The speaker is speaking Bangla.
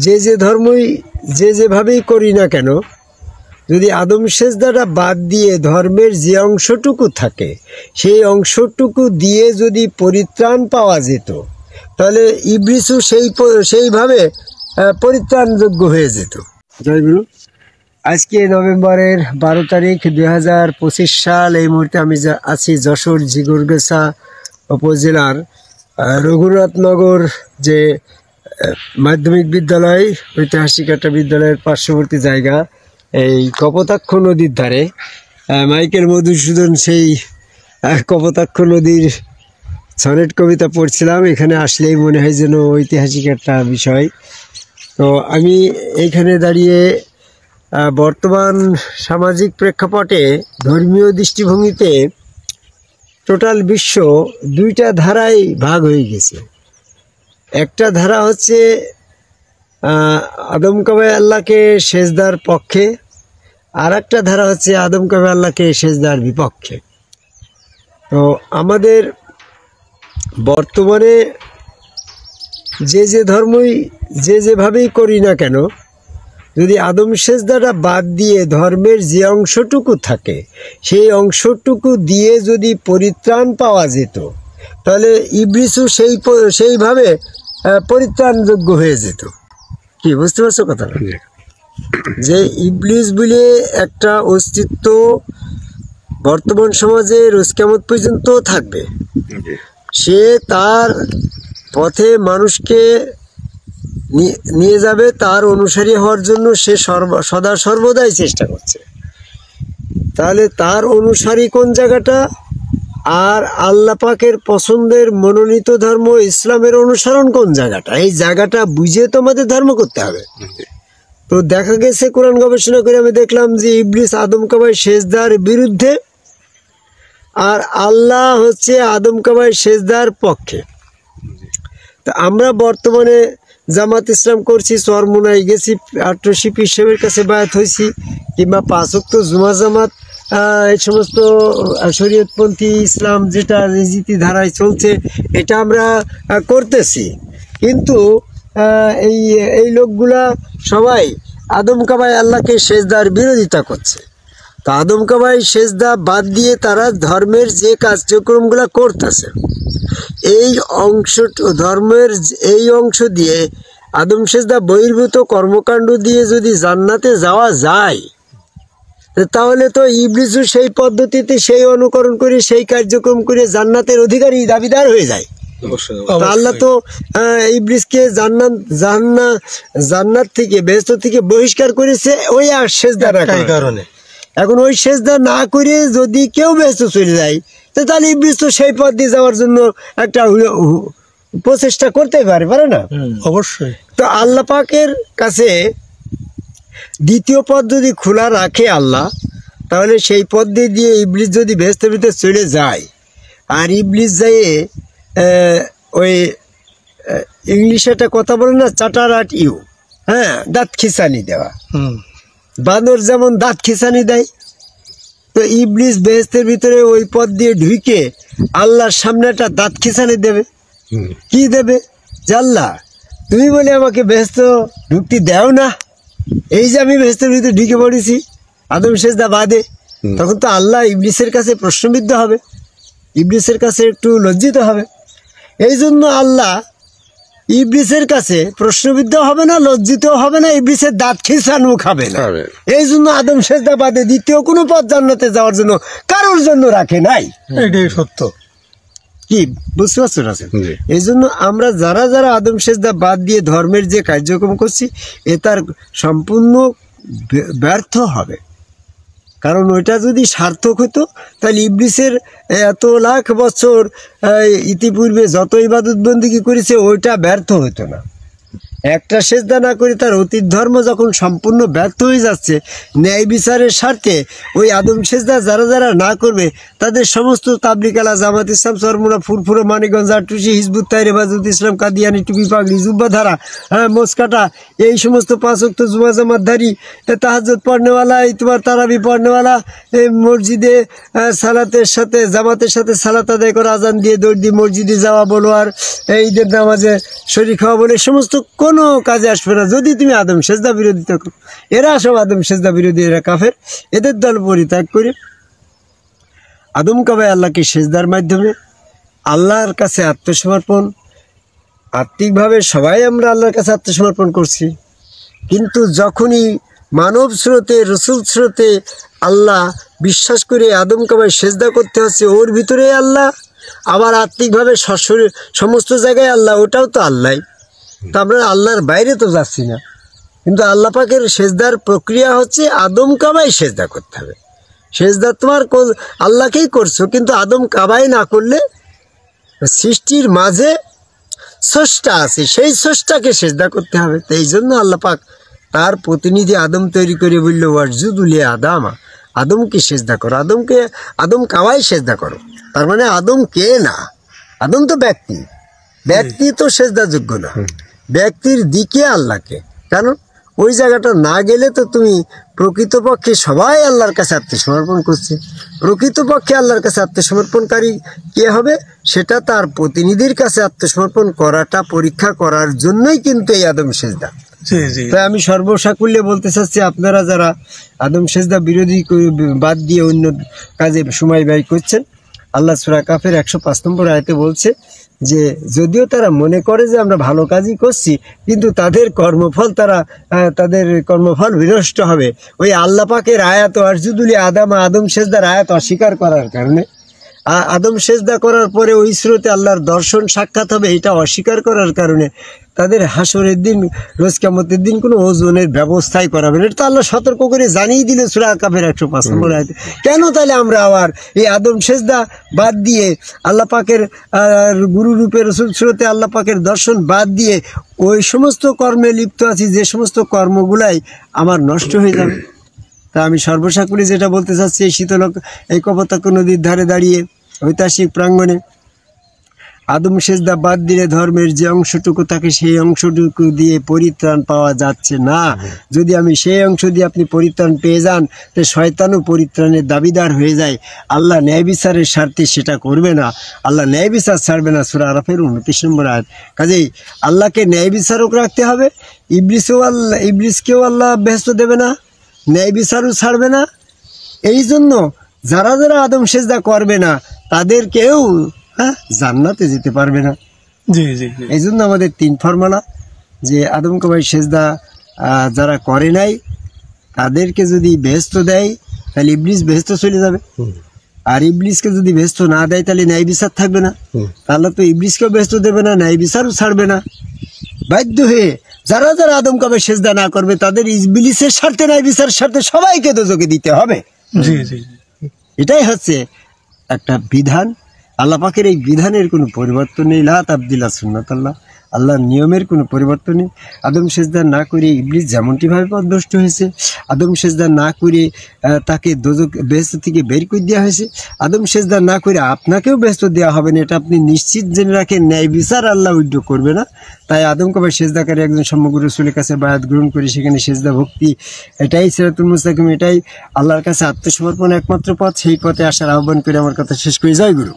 যে ধর্মই যেভাবেই করি না কেন, যদি আদম সেজদাটা বাদ দিয়ে ধর্মের যে অংশটুকু থাকে সেই অংশটুকু দিয়ে যদি পরিত্রাণ পাওয়া যেত, তাহলে ইবলিসও সেইভাবে পরিত্রাণযোগ্য হয়ে যেত। জয়গুরু। আজকে নভেম্বরের 12 তারিখ 2025 সাল। এই মুহূর্তে আমি আছি যশোর জিগরগাছা উপজেলার রঘুনাথনগর যে মাধ্যমিক বিদ্যালয়, ঐতিহাসিক একটা বিদ্যালয়ের পার্শ্ববর্তী জায়গা, এই কপোতাক্ষ নদীর ধারে। মাইকেল মধুসূদন সেই কপোতাক্ষ নদীর সনেট কবিতা পড়ছিলাম। এখানে আসলেই মনে হয় যেন ঐতিহাসিক একটা বিষয়। তো আমি এইখানে দাঁড়িয়ে বর্তমান সামাজিক প্রেক্ষাপটে ধর্মীয় দৃষ্টিভঙ্গিতে টোটাল বিশ্ব দুইটা ধারায় ভাগ হয়ে গেছে। একটা ধারা হচ্ছে আদম কাবাই আল্লাহকে সেজদার পক্ষে, আর একটা ধারা হচ্ছে আদম কাবাই আল্লাহকে সেজদার বিপক্ষে। তো আমাদের বর্তমানে যে ধর্মই যেভাবেই করি না কেন, যদি আদম সেজদাটা বাদ দিয়ে ধর্মের যে অংশটুকু থাকে সেই অংশটুকু দিয়ে যদি পরিত্রাণ পাওয়া যেত, তাহলে ইবলিসও সেইভাবে পরিত্রাণযোগ্য হয়ে যেত। কি বুঝতে পারছো কথা? যে ইবলিস বলে একটা অস্তিত্ব বর্তমান সমাজে রোজ কিয়ামত পর্যন্ত থাকবে। সে তার পথে মানুষকে নিয়ে যাবে, তার অনুসারী হওয়ার জন্য সে সদা সর্বদাই চেষ্টা করছে। তাহলে তার অনুসারী কোন জায়গাটা, আর আল্লাহ পাকের পছন্দের মনোনীত ধর্ম ইসলামের অনুসরণ কোন জায়গাটা, এই জায়গাটা বুঝে তোমাদের ধর্ম করতে হবে। তো দেখা গেছে কোরআন গবেষণা করে আমি দেখলাম যে ইবলিস আদম কাবাই সেজদার বিরুদ্ধে, আর আল্লাহ হচ্ছে আদম কাবাই সেজদার পক্ষে। তা আমরা বর্তমানে জামাত ইসলাম করছি, চরমোনায় গেছি, ৮৮ পীর সাহেবের কাছে বায়াত হয়েছি, কিংবা ৫ ওয়াক্ত জুমা জামাত, এই সমস্ত শরীয়তপন্থী ইসলাম যেটা রীতি ধারায় চলছে এটা আমরা করতেছি। কিন্তু এই লোকগুলা সবাই আদম কাবাই আল্লাহকে সেজদার বিরোধিতা করছে। তো আদম কাবাই সেজদা বাদ দিয়ে তারা ধর্মের যে কার্যক্রমগুলো করতেছে, এই অংশ ধর্মের এই অংশ দিয়ে আদম সেজদা বহির্ভূত কর্মকাণ্ড দিয়ে যদি জান্নাতে যাওয়া যায়, তাহলে তো ইবলিসও সেই পদ্ধতিতে সেই অনুকরণ করে সেই কার্যক্রম করে জান্নাতের অধিকারী দাবিদার হয়ে যায়। আল্লাহ তো ইবলিসকে জান্নাত থেকে বেহেশত থেকে বহিষ্কার করেছে ওই সেজদার কারণে। এখন ওই সেজদা না করে যদি কেউ বেহেশত চলে যায়, তাহলে ইবলিস তো সেই পথ দিয়ে যাওয়ার জন্য একটা প্রচেষ্টা করতেই পারে না? অবশ্যই। তো আল্লাহ পাকের কাছে দ্বিতীয় পথ যদি খোলা রাখে আল্লাহ, তাহলে সেই পথ দিয়ে ইবলিস যদি বেহেশতের ভিতরে চলে যায়, আর ইবলিস যেয়ে ওই ইংলিশে একটা কথা বলে না, চাটার আট ইউ, দাঁত খিসানি দেওয়া। বানর যেমন দাঁত খিসানি দেয়, তো ইবলিস বেহেশতের ভিতরে ওই পথ দিয়ে ঢুকে আল্লাহর সামনে একটা দাঁত খিসানি দেবে। কি দেবে? যে আল্লাহ তুমি বলে আমাকে বেহেশত ঢুকতে দেও না, এই যে আমি বেহেশতের ভিতরে ঢুকে পড়েছি আদম সেজদা বাদে। তখন তো আল্লাহ ইবলিসের কাছে প্রশ্নবিদ্ধ হবে, ইবলিসের কাছে একটু লজ্জিত হবে। এই জন্য আল্লাহ ইবলিসের কাছে প্রশ্নবিদ্ধ হবে না, লজ্জিত হবে না, ইবলিসের দাঁত খিসানো খাবে না। এই জন্য আদম সেজদা বাদে দ্বিতীয় কোনো পথ জান্নাতে যাওয়ার জন্য কারোর জন্য রাখে নাই। এটাই সত্য। কি বুঝতে পারছো না? এই জন্য আমরা যারা আদম সেজদা বাদ দিয়ে ধর্মের যে কার্যক্রম করছি, এ তার সম্পূর্ণ ব্যর্থ হবে। কারণ ওইটা যদি সার্থক হতো, তাহলে ইবলিসের এত লাখ বছর ইতিপূর্বে যত ইবাদত বন্দেগী করেছে ওইটা ব্যর্থ হতো না। একটা সেজদা না করে তার অতীত ধর্ম যখন সম্পূর্ণ ব্যর্থ হয়ে যাচ্ছে, ন্যায় বিচারের স্বার্থে ওই আদম সেজদা যারা না করবে তাদের সমস্ত তাবলিগ আলা, জামাত ইসলাম, চরমোনা, ফুরফুরা, মানিকগঞ্জ, আটুসি, হিজবুত তাহরির, হেফাজত ইসলাম, কাদিয়ানি, টুপি পাগড়ি, জুব্বা ধারা, মোচকাটা, এই সমস্ত ৫ ওয়াক্ত জুমা জামাতধারী, তাহাজ্জুদ পড়নেওয়ালা, তোমার তারাবি পড়নেওয়ালা, এই মসজিদে সালাতের সাথে জামাতের সাথে সালাত আদায় করা, আজান দিয়ে দৌড় দিয়ে মসজিদে যাওয়া বলো, আর ঈদের নামাজে শরীক হওয়া বলে, সমস্ত কোন কোনো কাজে আসবে না যদি তুমি আদম সেজদা বিরোধিতা করো। এরা সব আদম সেজদা বিরোধী, এরা কাফের। এদের দল পরিত্যাগ করে আদম কাবায় আল্লাহকে সেজদার মাধ্যমে আল্লাহর কাছে আত্মসমর্পণ, আত্মিকভাবে সবাই আমরা আল্লাহর কাছে আত্মসমর্পণ করছি। কিন্তু যখনই মানব স্রোতে, রসুল স্রোতে আল্লাহ বিশ্বাস করে আদম কাবায় সেজদা করতে হচ্ছে, ওর ভিতরে আল্লাহ, আবার আত্মিকভাবে সমস্ত জায়গায় আল্লাহ, ওটাও তো আল্লাহ। তা আমরা আল্লাহর বাইরে তো যাচ্ছি না। কিন্তু আল্লাহ পাকের সেজদার প্রক্রিয়া হচ্ছে আদম কাবায় সেজদা করতে হবে। সেজদা তোমার আল্লাহকেই করছো, কিন্তু আদম কাবায় না করলে সৃষ্টির মাঝে স্রষ্টা আছে, সেই স্রষ্টাকে সেজদা করতে হবে। তো এই জন্য আল্লাহ পাক তার প্রতিনিধি আদম তৈরি করে বললো ওয়াজুদুল আদামা, আদমকে সেজদা করো, আদম কাবায় সেজদা করো। তার মানে আদম কে না, আদম তো ব্যক্তি, ব্যক্তি তো সেজদা যোগ্য না, ব্যক্তির দিকে আল্লাহকে। কারণ ওই জায়গাটা না গেলে তো তুমি প্রকৃতপক্ষে সবাই আল্লাহর কাছে আত্মসমর্পণ করছে। প্রকৃতপক্ষে আল্লাহর কাছে আত্মসমর্পণকারী কে হবে, সেটা তার প্রতিনিধির কাছে আত্মসমর্পণ করাটা পরীক্ষা করার জন্যই কিন্তু এই আদম সেজদা। তাই আমি সর্বসাকুল্যে বলতে চাচ্ছি, আপনারা যারা আদম সেজদা বিরোধী বাদ দিয়ে অন্য কাজে সময় ব্যয় করছেন, আল্লাহ সূরা কাফের 105 নম্বর আয়াতে বলছে যে যদিও তারা মনে করে যে আমরা ভালো কাজই করছি, কিন্তু তাদের কর্মফল বিনষ্ট হবে ওই আল্লাহ পাকের আয়াত আরজুদুলি আদামা, আদম সেজদার আয়াত অস্বীকার করার কারণে। আদম সেজদা করার পরে ওই স্রোতে আল্লাহর দর্শন সাক্ষাৎ হবে, এটা অস্বীকার করার কারণে তাদের হাসরের দিন, রোজ কিয়ামতের দিন কোনো ওজনের ব্যবস্থাই করাবে না। এটা তো আল্লাহ সতর্ক করে জানিয়ে দিলে সূরা কাফের 105 নম্বর আয়াতে। কেন তাহলে আমরা আবার এই আদম সেজদা বাদ দিয়ে আল্লাহ পাকের গুরু রূপে রসুল স্রোতে আল্লাহ পাকের দর্শন বাদ দিয়ে ওই সমস্ত কর্মে লিপ্ত আছি, যে সমস্ত কর্মগুলাই আমার নষ্ট হয়ে যাবে। তা আমি সর্বসাকুল্যে যেটা বলতে চাচ্ছি, এই এই কপোতাক্ষ নদীর ধারে দাঁড়িয়ে ঐতিহাসিক প্রাঙ্গণে আদম সেজদা বাদ দিলে ধর্মের যে অংশটুকু থাকে সেই অংশটুকু দিয়ে পরিত্রাণ পাওয়া যাচ্ছে না। যদি আমি সেই অংশ দিয়ে আপনি পরিত্রাণ পেয়ে যান, তো শয়তানও পরিত্রাণের দাবিদার হয়ে যায়। আল্লাহ ন্যায় বিচারের স্বার্থে সেটা করবে না, আল্লাহ ন্যায় বিচার ছাড়বে না। সূরা আরাফের 29 নম্বর আয়াত। কাজেই আল্লাহকে ন্যায় বিচারক রাখতে হবে। ইবলিসকেও আল্লাহ বেহেশত দেবে না, ন্যায় বিচারও ছাড়বে না। এই জন্য যারা যারা আদম সেজদা করবে না তাদের কেউ জান্নাতে যেতে পারবে না। এই জন্য আমাদের 3 ফর্মুলা, যে আদম কাবায় সেজদা যারা করে নাই তাদেরকে যদি বেহেশত দেয় তাহলে ইবলিস বেহেশত চলে যাবে, আর ইবলিসকে যদি বেহেশত না দেয় তাহলে ন্যায় বিচার থাকবে না। তাহলে তো ইবলিসকেও বেহেশত দেবে না, ন্যায় বিচারও ছাড়বে না। বাধ্য হয়ে যারা যারা আদম কাবায় সেজদা না করবে তাদের ইবলিসের স্বার্থে, ন্যায় বিচারের স্বার্থে সবাইকে দোজখে দিতে হবে। এটাই হচ্ছে একটা বিধান। আল্লাহ পাকের এই বিধানের কোনো পরিবর্তন নেই। লা তাবদিলা সুন্নাতাল্লাহ, আল্লাহর নিয়মের কোনো পরিবর্তন নেই। আদম সেজদা না করে ইবলিস যেমনটিভাবে পথভ্রষ্ট হয়েছে, আদম সেজদা না করে তাকে বেহেশত থেকে বের করে দেওয়া হয়েছে, আদম সেজদা না করে আপনাকেও বেহেশত দেওয়া হবে না, এটা আপনি নিশ্চিত জেনে রাখেন। ন্যায় বিচার আল্লাহ উইড্য করবে না। তাই আদম কাবায় সেজদাকারী একজন সমগ্র রাসূলের কাছে বায়াত গ্রহণ করে সেখানে সেজদা ভক্তি, এটাই সিরাতুল মুস্তাকিম, এটাই আল্লাহর কাছে আত্মসমর্পণ একমাত্র পথ। সেই পথে আসার আহ্বান করে আমার কথা শেষ করে, জয় গুরু।